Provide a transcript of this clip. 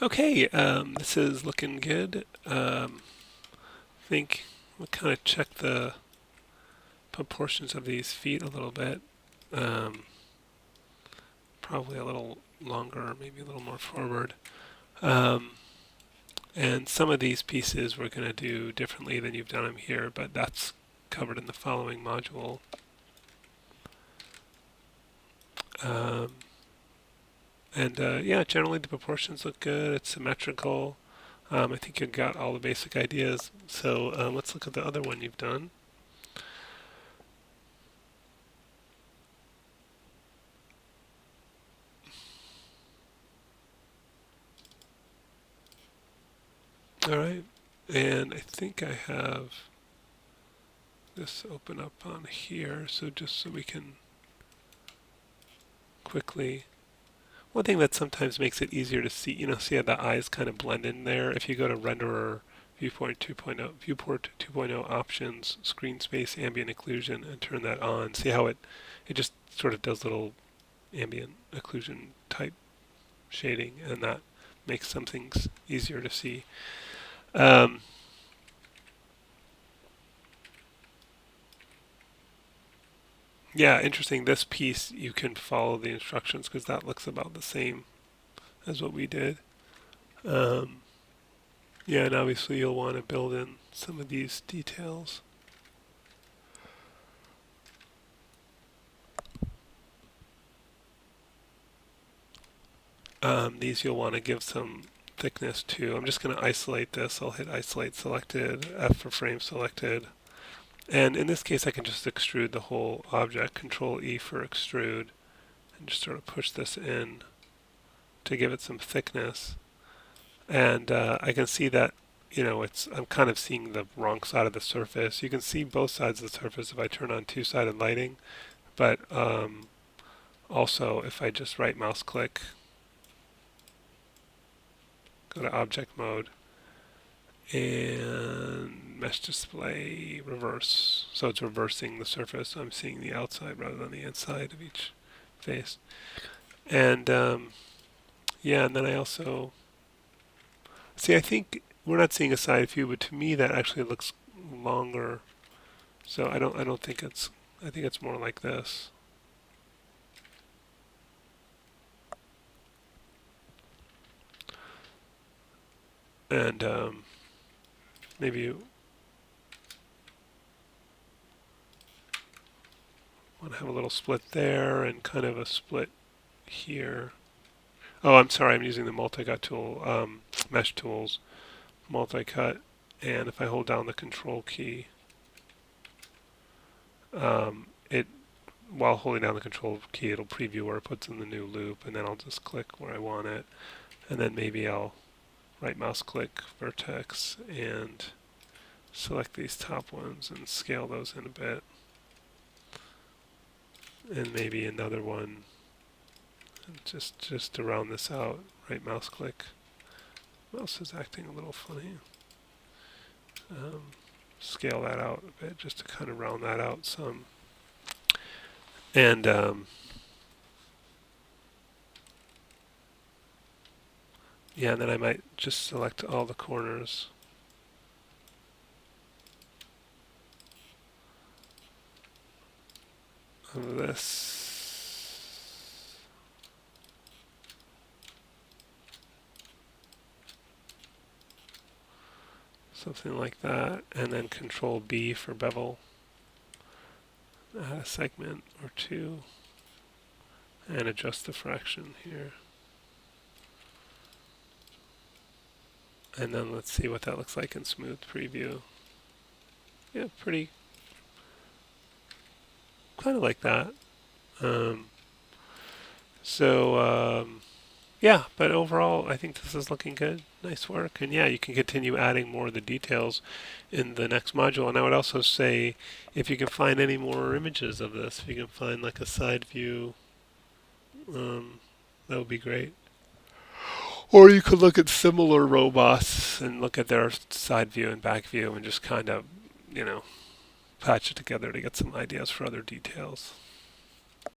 Okay, this is looking good. I think we'll kind of check the proportions of these feet a little bit. Um, Probably a little longer, maybe a little more forward. Um, and some of these pieces we're going to do differently than you've done them here, but that's covered in the following module. Um, and yeah, generally the proportions look good. It's symmetrical. I think you got all the basic ideas. So let's look at the other one you've done. All right, and I think I have this open up on here, so just so we can quickly. One thing that sometimes makes it easier to see, see how the eyes kind of blend in there. If you go to Renderer, Viewport 2.0 options, screen space, ambient occlusion, and turn that on, see how it just sort of does little ambient occlusion type shading, and that makes some things easier to see. Um, Yeah, interesting. This piece, you can follow the instructions because that looks about the same as what we did. Um, yeah, and obviously you'll want to build in some of these details. These you'll want to give some thickness to. I'm just going to isolate this. I'll hit isolate selected, F for frame selected. And in this case, I can just extrude the whole object, Control E for extrude, and just sort of push this in to give it some thickness. And I can see that I'm kind of seeing the wrong side of the surface. You can see both sides of the surface if I turn on two-sided lighting, but also if I just right mouse click, go to object mode, and mesh display reverse. So it's reversing the surface. I'm seeing the outside rather than the inside of each face. And yeah, and then I also see, I think we're not seeing a side view, but to me that actually looks longer. So I don't think I think it's more like this. And maybe you want to have a little split there and kind of a split here. Oh, I'm sorry, I'm using the multi-cut tool, mesh tools, multi-cut, and if I hold down the control key, it while holding down the control key, it'll preview where it puts in the new loop, and then I'll just click where I want it, and then maybe I'll right mouse click vertex and select these top ones and scale those in a bit, and maybe another one, and just to round this out, right mouse click. Mouse is acting a little funny. Um, Scale that out a bit just to kind of round that out some. And yeah, and then I might just select all the corners. Of this. Something like that. And then Control B for bevel. Add a segment or two. And adjust the fraction here. And then let's see what that looks like in smooth preview. Yeah, pretty, kind of like that. Um, so yeah, but overall, I think this is looking good. Nice work. And yeah, you can continue adding more of the details in the next module. And I would also say, if you can find any more images of this, if you can find like a side view, that would be great. Or you could look at similar robots and look at their side view and back view and just kind of, you know, patch it together to get some ideas for other details.